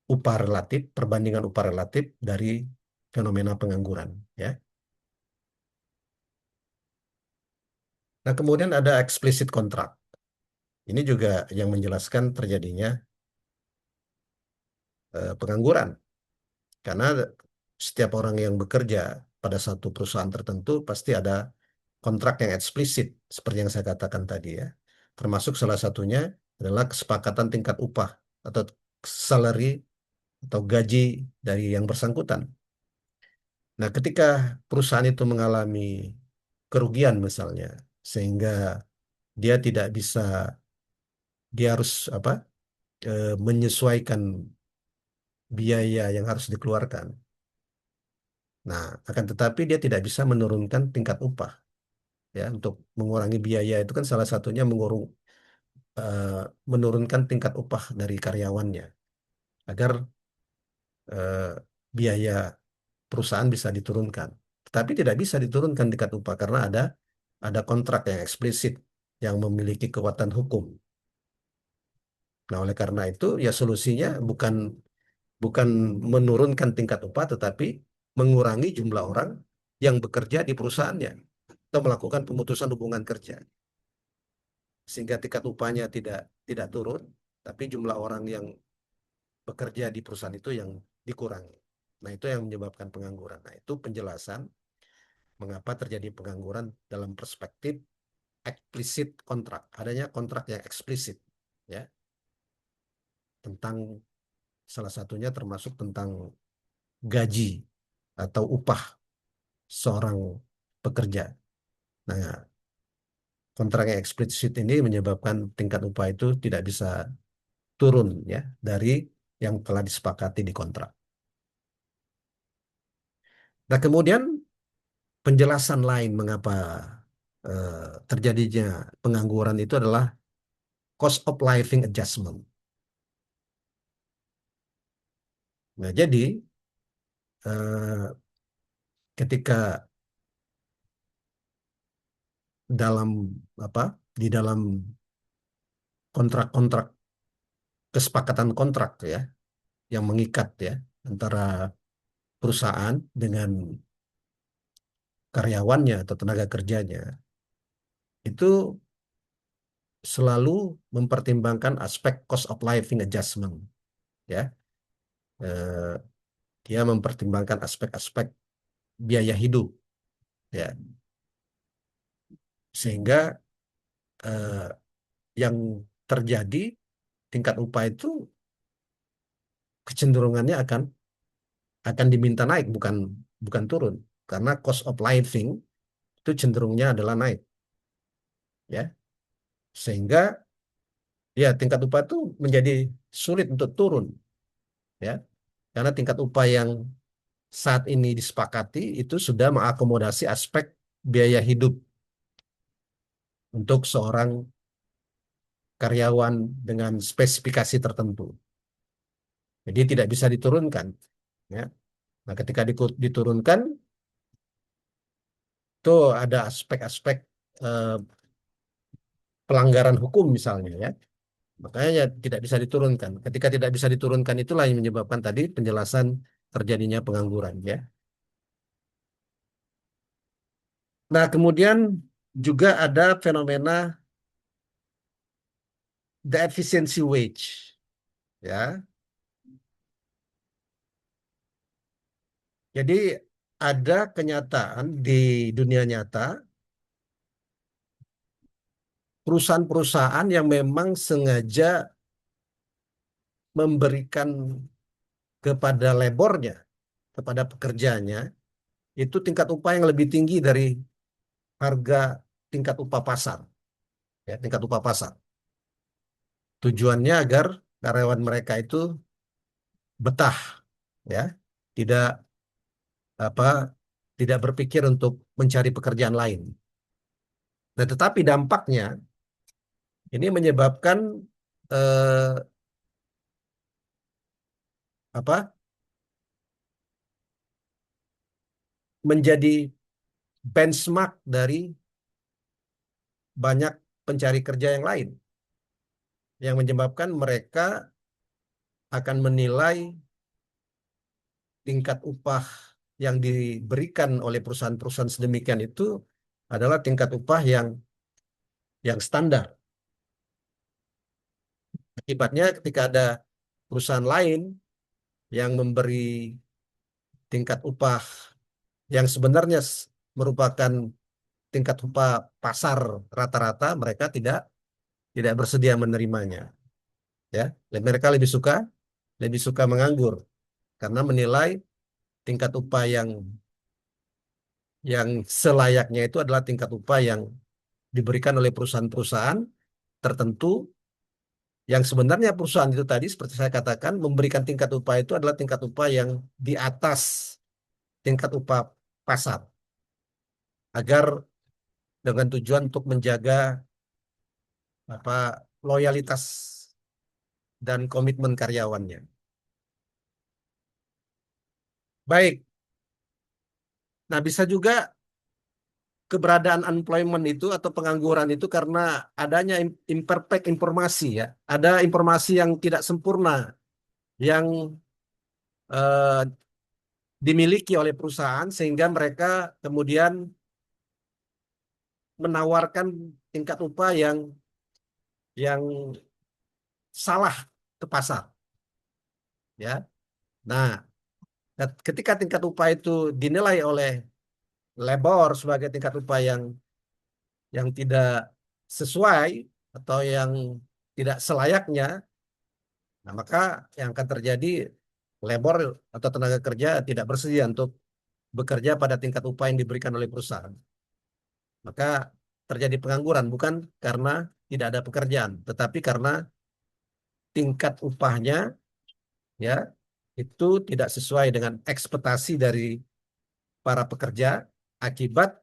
S1: upah relatif, perbandingan upah relatif dari fenomena pengangguran, ya. Nah, kemudian ada explicit kontrak. Ini juga yang menjelaskan terjadinya pengangguran karena setiap orang yang bekerja pada satu perusahaan tertentu pasti ada kontrak yang eksplisit seperti yang saya katakan tadi, ya. Termasuk salah satunya adalah kesepakatan tingkat upah atau salary atau gaji dari yang bersangkutan. Nah, ketika perusahaan itu mengalami kerugian misalnya, sehingga dia tidak bisa, dia harus apa, menyesuaikan biaya yang harus dikeluarkan. Nah, akan tetapi dia tidak bisa menurunkan tingkat upah, ya, untuk mengurangi biaya itu kan salah satunya eh, menurunkan tingkat upah dari karyawannya agar eh, biaya perusahaan bisa diturunkan. Tetapi tidak bisa diturunkan tingkat upah karena ada kontrak yang eksplisit yang memiliki kekuatan hukum. Nah, oleh karena itu ya solusinya bukan bukan menurunkan tingkat upah tetapi mengurangi jumlah orang yang bekerja di perusahaannya atau melakukan pemutusan hubungan kerja sehingga tingkat upahnya tidak tidak turun tapi jumlah orang yang bekerja di perusahaan itu yang dikurangi. Nah, itu yang menyebabkan pengangguran. Nah, itu penjelasan mengapa terjadi pengangguran dalam perspektif eksplisit kontrak. Adanya kontrak yang eksplisit, ya, tentang salah satunya termasuk tentang gaji atau upah seorang pekerja. Nah, kontrak yang eksplisit ini menyebabkan tingkat upah itu tidak bisa turun, ya, dari yang telah disepakati di kontrak. Nah, kemudian penjelasan lain mengapa terjadinya pengangguran itu adalah cost of living adjustment. Nah, jadi eh, ketika dalam apa di dalam kontrak-kontrak kesepakatan kontrak, ya, yang mengikat, ya, antara perusahaan dengan karyawannya atau tenaga kerjanya, itu selalu mempertimbangkan aspek cost of living adjustment, ya. Eh, Dia mempertimbangkan aspek-aspek biaya hidup, ya, sehingga eh, yang terjadi tingkat upah itu kecenderungannya akan diminta naik, bukan bukan turun, karena cost of living itu cenderungnya adalah naik, ya, sehingga ya tingkat upah itu menjadi sulit untuk turun, ya, karena tingkat upah yang saat ini disepakati itu sudah mengakomodasi aspek biaya hidup untuk seorang karyawan dengan spesifikasi tertentu. Jadi tidak bisa diturunkan, ya. Nah, ketika diturunkan, itu ada aspek-aspek eh, pelanggaran hukum misalnya, ya. Makanya ya tidak bisa diturunkan. Ketika tidak bisa diturunkan itulah yang menyebabkan tadi penjelasan terjadinya pengangguran, ya. Nah, kemudian juga ada fenomena the efficiency wage, ya. Jadi ada kenyataan di dunia nyata perusahaan-perusahaan yang memang sengaja memberikan kepada labornya, kepada pekerjanya, itu tingkat upah yang lebih tinggi dari harga tingkat upah pasar, ya, tingkat upah pasar. Tujuannya agar karyawan mereka itu betah, ya, tidak apa tidak berpikir untuk mencari pekerjaan lain. Nah, tetapi dampaknya ini menyebabkan eh, apa menjadi benchmark dari banyak pencari kerja yang lain, yang menyebabkan mereka akan menilai tingkat upah yang diberikan oleh perusahaan-perusahaan sedemikian itu adalah tingkat upah yang standar. Akibatnya ketika ada perusahaan lain yang memberi tingkat upah yang sebenarnya merupakan tingkat upah pasar rata-rata, mereka tidak tidak bersedia menerimanya, ya. Mereka lebih suka menganggur karena menilai tingkat upah yang selayaknya itu adalah tingkat upah yang diberikan oleh perusahaan-perusahaan tertentu, yang sebenarnya perusahaan itu tadi seperti saya katakan memberikan tingkat upah itu adalah tingkat upah yang di atas tingkat upah pasar, agar dengan tujuan untuk menjaga loyalitas dan komitmen karyawannya. Baik. Nah, bisa juga keberadaan unemployment itu atau pengangguran itu karena adanya imperfect informasi, ya. Ada informasi yang tidak sempurna yang eh, dimiliki oleh perusahaan sehingga mereka kemudian menawarkan tingkat upah yang salah ke pasar, ya. Nah, Nah, ketika tingkat upah itu dinilai oleh labor sebagai tingkat upah yang tidak sesuai atau yang tidak selayaknya, nah maka yang akan terjadi labor atau tenaga kerja tidak bersedia untuk bekerja pada tingkat upah yang diberikan oleh perusahaan. Maka terjadi pengangguran bukan karena tidak ada pekerjaan, tetapi karena tingkat upahnya ya itu tidak sesuai dengan ekspektasi dari para pekerja akibat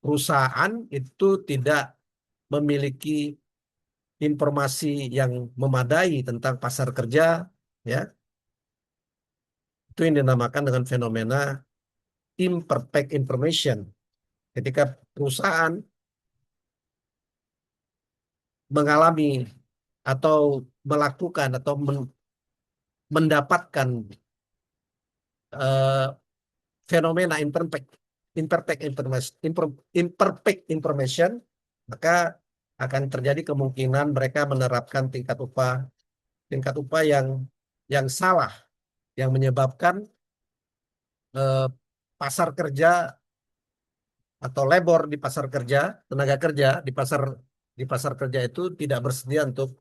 S1: perusahaan itu tidak memiliki informasi yang memadai tentang pasar kerja ya. Itu yang dinamakan dengan fenomena imperfect information. Ketika perusahaan mengalami atau melakukan atau mendapatkan eh, fenomena imperfect information, imperfect information, maka akan terjadi kemungkinan mereka menerapkan tingkat upah yang salah, yang menyebabkan eh, pasar kerja atau labor di pasar kerja, tenaga kerja di pasar kerja itu tidak bersedia untuk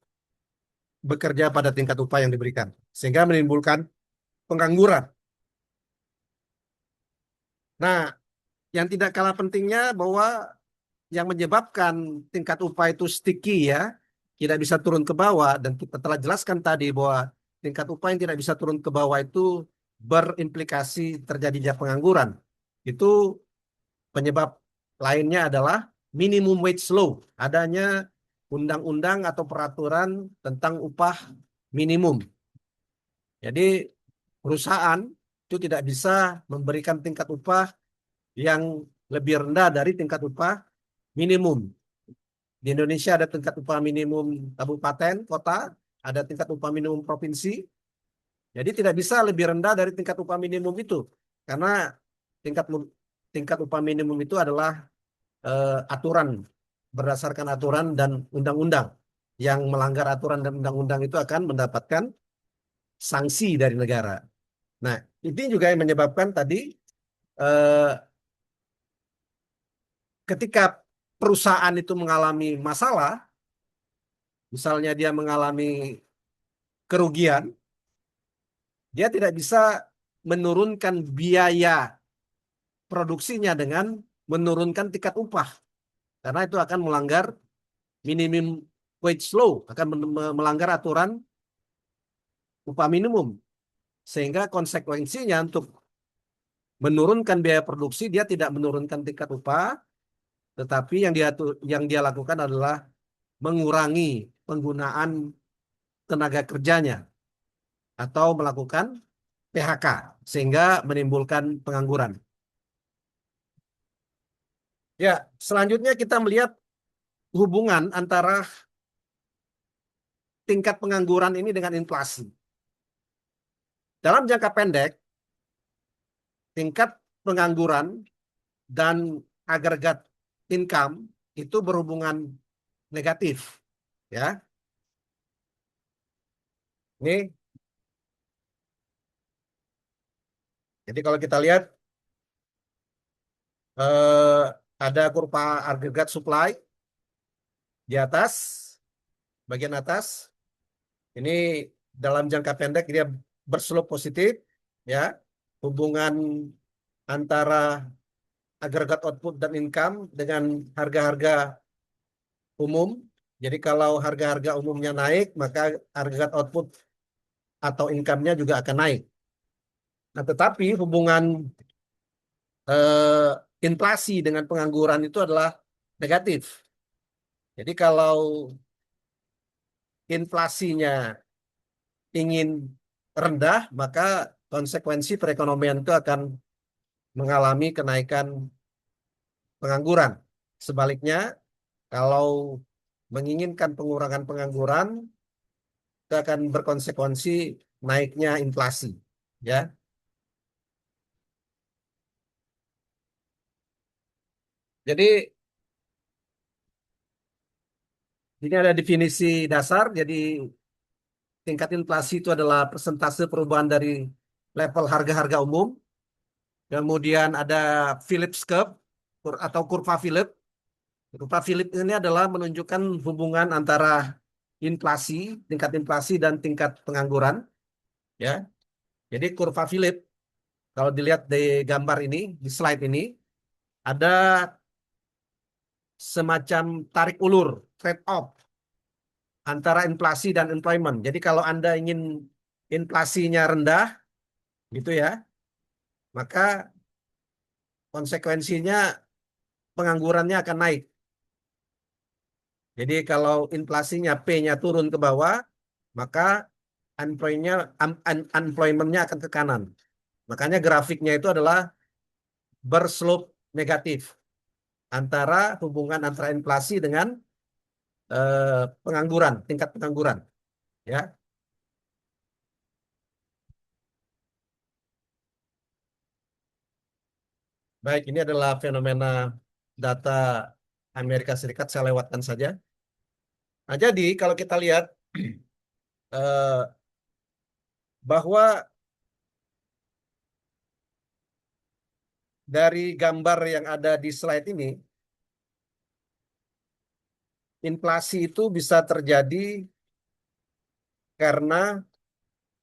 S1: bekerja pada tingkat upah yang diberikan, sehingga menimbulkan pengangguran. Nah, yang tidak kalah pentingnya bahwa yang menyebabkan tingkat upah itu sticky ya, tidak bisa turun ke bawah, dan kita telah jelaskan tadi bahwa tingkat upah yang tidak bisa turun ke bawah itu berimplikasi terjadinya pengangguran. Itu penyebab lainnya adalah minimum wage law, adanya undang-undang atau peraturan tentang upah minimum. Jadi perusahaan itu tidak bisa memberikan tingkat upah yang lebih rendah dari tingkat upah minimum. Di Indonesia ada tingkat upah minimum kabupaten, kota, ada tingkat upah minimum provinsi. Jadi tidak bisa lebih rendah dari tingkat upah minimum itu. Karena tingkat tingkat upah minimum itu adalah aturan, berdasarkan aturan dan undang-undang. Yang melanggar aturan dan undang-undang itu akan mendapatkan sanksi dari negara. Nah, ini juga yang menyebabkan tadi eh, ketika perusahaan itu mengalami masalah, misalnya dia mengalami kerugian, dia tidak bisa menurunkan biaya produksinya dengan menurunkan tingkat upah, karena itu akan melanggar minimum wage law, akan melanggar aturan upah minimum, sehingga konsekuensinya untuk menurunkan biaya produksi dia tidak menurunkan tingkat upah, tetapi yang dia lakukan adalah mengurangi penggunaan tenaga kerjanya atau melakukan PHK sehingga menimbulkan pengangguran. Ya, selanjutnya kita melihat hubungan antara tingkat pengangguran ini dengan inflasi. Dalam jangka pendek, tingkat pengangguran dan agregat income itu berhubungan negatif, ya. Ini jadi kalau kita lihat eh, ada kurva agregat supply di atas, bagian atas. Ini dalam jangka pendek dia berselop positif, ya. Hubungan antara agregat output dan income dengan harga-harga umum. Jadi kalau harga-harga umumnya naik, maka agregat output atau income-nya juga akan naik. Nah, tetapi hubungan inflasi dengan pengangguran itu adalah negatif. Jadi kalau inflasinya ingin rendah, maka konsekuensi perekonomian itu akan mengalami kenaikan pengangguran. Sebaliknya, kalau menginginkan pengurangan pengangguran, itu akan berkonsekuensi naiknya inflasi. Ya, jadi ini ada definisi dasar. Jadi tingkat inflasi itu adalah persentase perubahan dari level harga-harga umum, kemudian ada Phillips curve atau kurva Philip. Kurva Philip ini adalah menunjukkan hubungan antara inflasi, tingkat inflasi dan tingkat pengangguran, ya. Jadi kurva Philip kalau dilihat di gambar ini, di slide ini, ada semacam tarik ulur, trade off antara inflasi dan employment. Jadi kalau Anda ingin inflasinya rendah, gitu ya, maka konsekuensinya penganggurannya akan naik. Jadi kalau inflasinya P-nya turun ke bawah, maka unemployment-nya akan ke kanan. Makanya grafiknya itu adalah berslope negatif antara hubungan antara inflasi dengan pengangguran, tingkat pengangguran, ya. Baik, ini adalah fenomena data Amerika Serikat, saya lewatkan saja. Nah, jadi kalau kita lihat eh, bahwa dari gambar yang ada di slide ini, inflasi itu bisa terjadi karena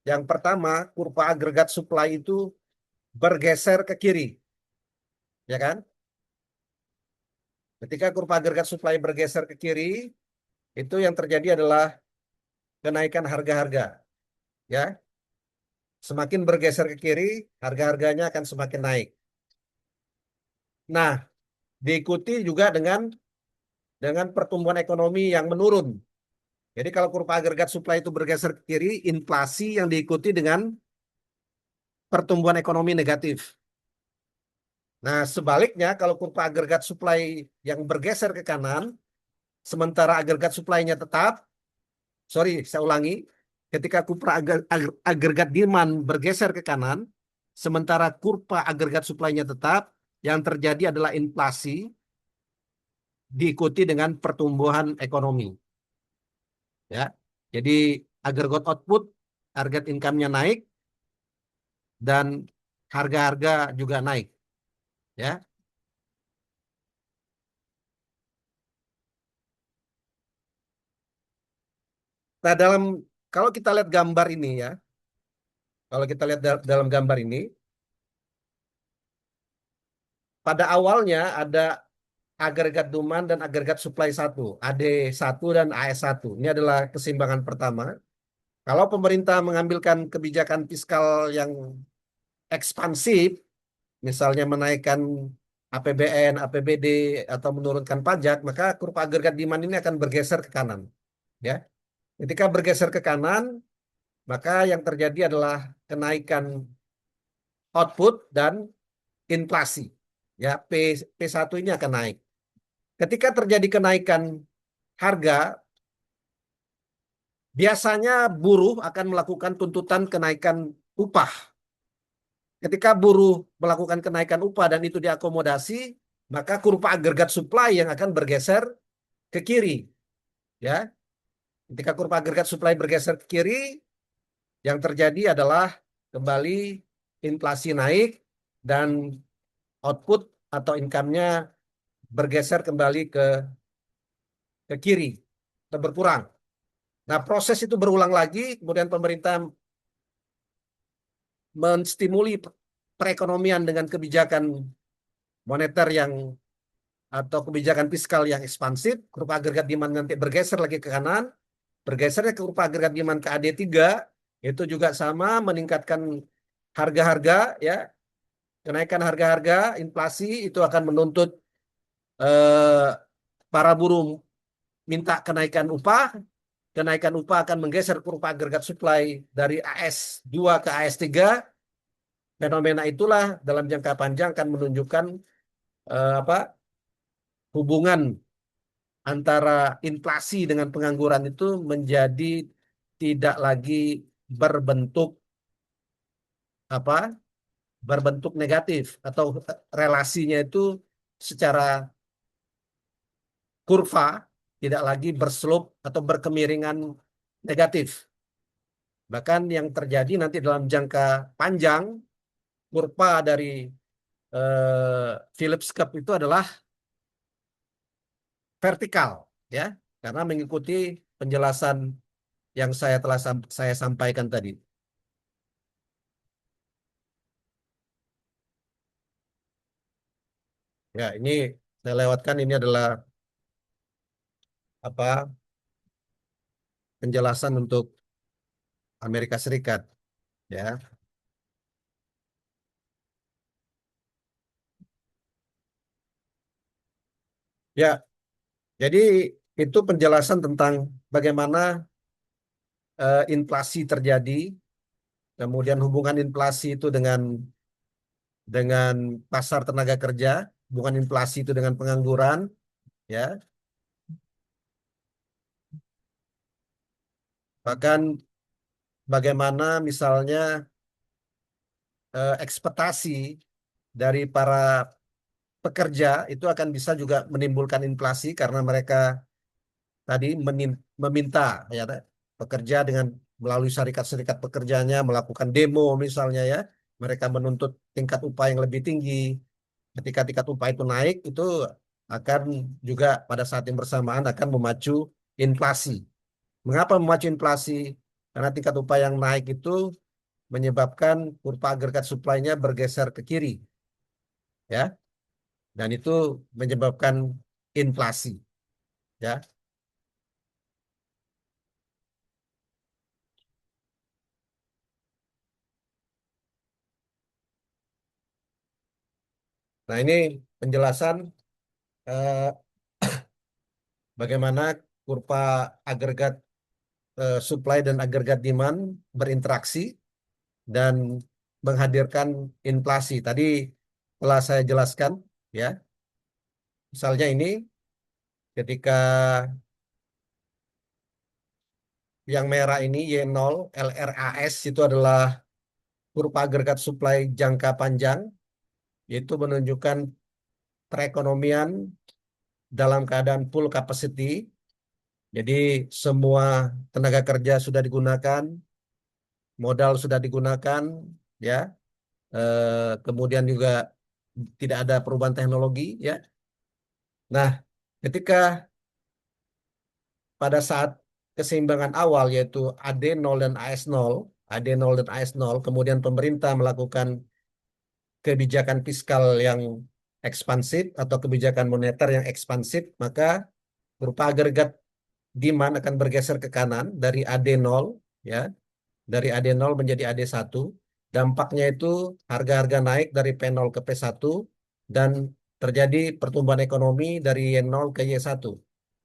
S1: yang pertama, kurva agregat supply itu bergeser ke kiri, ya kan? Ketika kurva agregat supply bergeser ke kiri, itu yang terjadi adalah kenaikan harga-harga, ya. Semakin bergeser ke kiri, harga-harganya akan semakin naik. Nah, diikuti juga dengan pertumbuhan ekonomi yang menurun. Jadi kalau kurva agregat supply itu bergeser ke kiri, inflasi yang diikuti dengan pertumbuhan ekonomi negatif. Nah, sebaliknya kalau kurva agregat supply yang bergeser ke kanan, sementara agregat supply-nya tetap, sorry, saya ulangi, ketika kurva agregat demand bergeser ke kanan, sementara kurva agregat supply-nya tetap, yang terjadi adalah inflasi diikuti dengan pertumbuhan ekonomi. Ya, jadi agregat output, target income-nya naik, dan harga-harga juga naik. Ya, nah kalau kita lihat gambar ini ya, kalau kita lihat dalam gambar ini, pada awalnya ada agregat demand dan agregat supply satu, AD1 dan AS1. Ini adalah keseimbangan pertama. Kalau pemerintah mengambilkan kebijakan fiskal yang ekspansif, misalnya menaikkan APBN, APBD, atau menurunkan pajak, maka kurva agregat demand ini akan bergeser ke kanan. Ya, ketika bergeser ke kanan, maka yang terjadi adalah kenaikan output dan inflasi. Ya, P1 ini akan naik. Ketika terjadi kenaikan harga, biasanya buruh akan melakukan tuntutan kenaikan upah. Ketika buruh melakukan kenaikan upah dan itu diakomodasi, maka kurva agregat supply yang akan bergeser ke kiri. Ya, ketika kurva agregat supply bergeser ke kiri, yang terjadi adalah kembali inflasi naik dan output atau income-nya bergeser kembali ke kiri atau berkurang. Nah, proses itu berulang lagi, kemudian pemerintah menstimuli perekonomian dengan kebijakan moneter yang atau kebijakan fiskal yang ekspansif, kurva agregat demand nanti bergeser lagi ke kanan, bergesernya ke kurva agregat demand ke AD3, itu juga sama meningkatkan harga-harga, ya, kenaikan harga-harga, inflasi itu akan menuntut eh, para buruh minta kenaikan upah akan menggeser kurva agregat supply dari AS2 ke AS3. Fenomena itulah dalam jangka panjang akan menunjukkan apa hubungan antara inflasi dengan pengangguran itu menjadi tidak lagi berbentuk apa berbentuk negatif atau relasinya itu secara kurva tidak lagi berslope atau berkemiringan negatif. Bahkan yang terjadi nanti dalam jangka panjang, kurva dari Phillips Curve itu adalah vertikal, ya, karena mengikuti penjelasan yang saya sampaikan tadi. Ya, ini saya lewatkan, ini adalah apa penjelasan untuk Amerika Serikat, ya. Ya, jadi itu penjelasan tentang bagaimana inflasi terjadi, kemudian hubungan inflasi itu dengan pasar tenaga kerja, hubungan inflasi itu dengan pengangguran, ya. Bahkan bagaimana misalnya ekspektasi dari para pekerja itu akan bisa juga menimbulkan inflasi karena mereka tadi meminta, ya, pekerja dengan melalui serikat-serikat pekerjanya melakukan demo misalnya, ya, mereka menuntut tingkat upah yang lebih tinggi. Ketika tingkat upah itu naik, itu akan juga pada saat yang bersamaan akan memacu inflasi. Mengapa memacu inflasi? Karena tingkat upah yang naik itu menyebabkan kurva agregat supply-nya bergeser ke kiri, ya, dan itu menyebabkan inflasi, ya. Nah, ini penjelasan eh, bagaimana kurva agregat supply dan agregat demand berinteraksi dan menghadirkan inflasi. Tadi telah saya jelaskan, ya. Misalnya ini ketika yang merah ini Y0 LRAS itu adalah kurva agregat supply jangka panjang, yaitu menunjukkan perekonomian dalam keadaan full capacity. Jadi semua tenaga kerja sudah digunakan, modal sudah digunakan, ya. Kemudian juga tidak ada perubahan teknologi, ya. Nah, ketika pada saat keseimbangan awal yaitu AD0 dan AS0, AD0 dan AS0, kemudian pemerintah melakukan kebijakan fiskal yang ekspansif atau kebijakan moneter yang ekspansif, maka berupa agregat demand akan bergeser ke kanan dari AD0, ya, dari AD0 menjadi AD1. Dampaknya itu harga-harga naik dari P0 ke P1 dan terjadi pertumbuhan ekonomi dari Y0 ke Y1,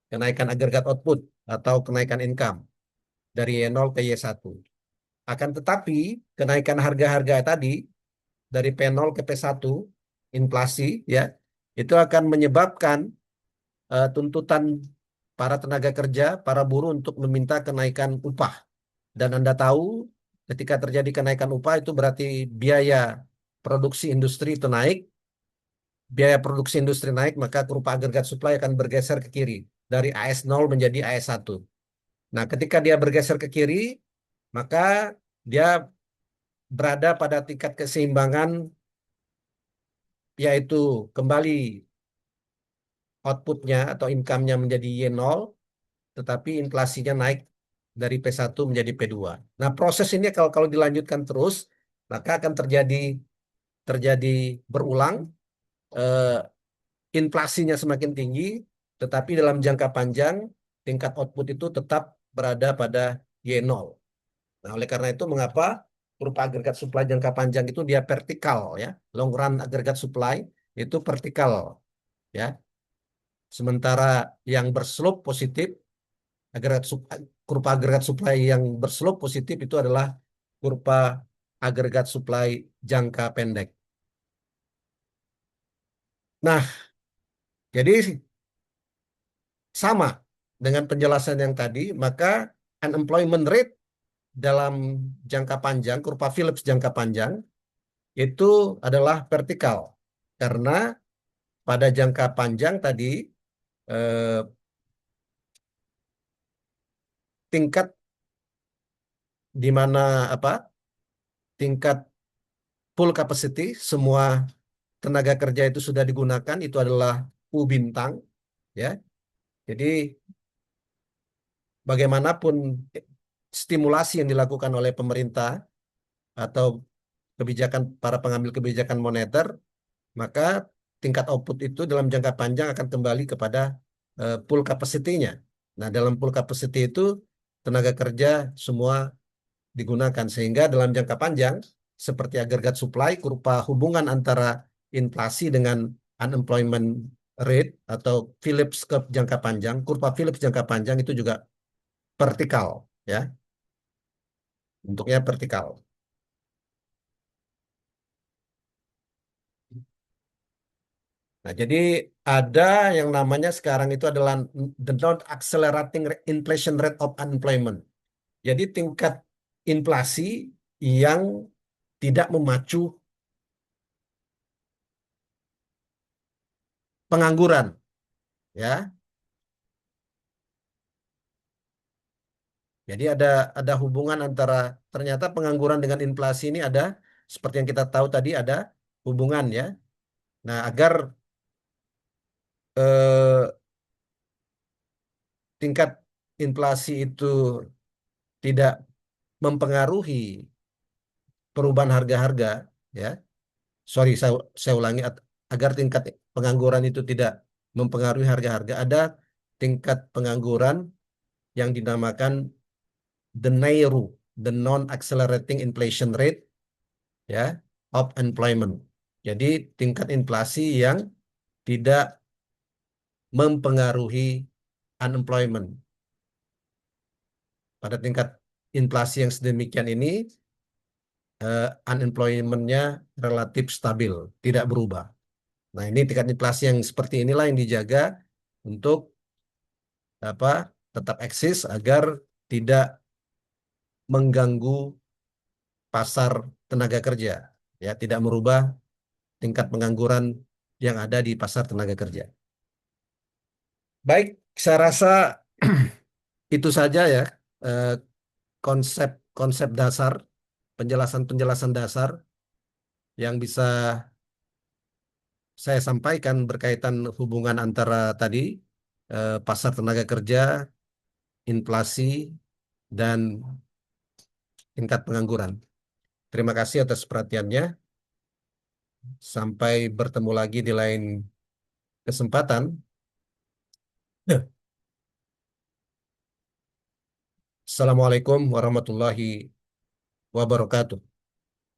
S1: kenaikan agregat output atau kenaikan income dari Y0 ke Y1. Akan tetapi kenaikan harga-harga tadi dari P0 ke P1, inflasi, ya, itu akan menyebabkan tuntutan para tenaga kerja, para buruh untuk meminta kenaikan upah. Dan Anda tahu, ketika terjadi kenaikan upah itu berarti biaya produksi industri itu naik, biaya produksi industri naik, maka kurva agregat supply akan bergeser ke kiri dari AS0 menjadi AS1. Nah, ketika dia bergeser ke kiri, maka dia berada pada tingkat keseimbangan, yaitu kembali outputnya atau income-nya menjadi Y0, tetapi inflasinya naik dari P1 menjadi P2. Nah, proses ini kalau dilanjutkan terus, maka akan terjadi berulang, eh, inflasinya semakin tinggi, tetapi dalam jangka panjang tingkat output itu tetap berada pada Y0. Nah, oleh karena itu mengapa kurva agregat supply jangka panjang itu dia vertikal, ya. Long run agregat supply itu vertikal, ya. Sementara yang berslope positif, agregat kurva agregat supply yang berslope positif itu adalah kurva agregat supply jangka pendek. Nah, jadi sama dengan penjelasan yang tadi, maka unemployment rate dalam jangka panjang, kurva Phillips jangka panjang, itu adalah vertikal. Karena pada jangka panjang tadi, eh, tingkat di mana apa tingkat full capacity semua tenaga kerja itu sudah digunakan itu adalah U bintang ya. Jadi bagaimanapun stimulasi yang dilakukan oleh pemerintah atau kebijakan para pengambil kebijakan moneter, maka tingkat output itu dalam jangka panjang akan kembali kepada full capacity-nya. Nah, dalam full capacity itu tenaga kerja semua digunakan sehingga dalam jangka panjang seperti agregat supply kurva hubungan antara inflasi dengan unemployment rate atau Phillips curve jangka panjang, kurva Phillips jangka panjang itu juga vertikal ya, bentuknya vertikal. Nah, jadi ada yang namanya sekarang itu adalah the non-accelerating inflation rate of unemployment. Jadi tingkat inflasi yang tidak memacu pengangguran, ya. Jadi ada hubungan antara ternyata pengangguran dengan inflasi ini ada seperti yang kita tahu tadi ada hubungan ya. Nah, agar eh, tingkat inflasi itu tidak mempengaruhi perubahan harga-harga, ya. Sorry, saya ulangi agar tingkat pengangguran itu tidak mempengaruhi harga-harga. Ada tingkat pengangguran yang dinamakan the NAIRU, the non-accelerating inflation rate, ya, of employment. Jadi tingkat inflasi yang tidak mempengaruhi unemployment. Pada tingkat inflasi yang sedemikian ini, unemployment-nya relatif stabil, tidak berubah. Nah, ini tingkat inflasi yang seperti inilah yang dijaga untuk apa tetap eksis agar tidak mengganggu pasar tenaga kerja, ya, tidak merubah tingkat pengangguran yang ada di pasar tenaga kerja. Baik, saya rasa itu saja ya eh, konsep-konsep dasar, penjelasan-penjelasan dasar yang bisa saya sampaikan berkaitan hubungan antara tadi pasar tenaga kerja, inflasi, dan tingkat pengangguran. Terima kasih atas perhatiannya. Sampai bertemu lagi di lain kesempatan. Ya. Assalamualaikum warahmatullahi wabarakatuh.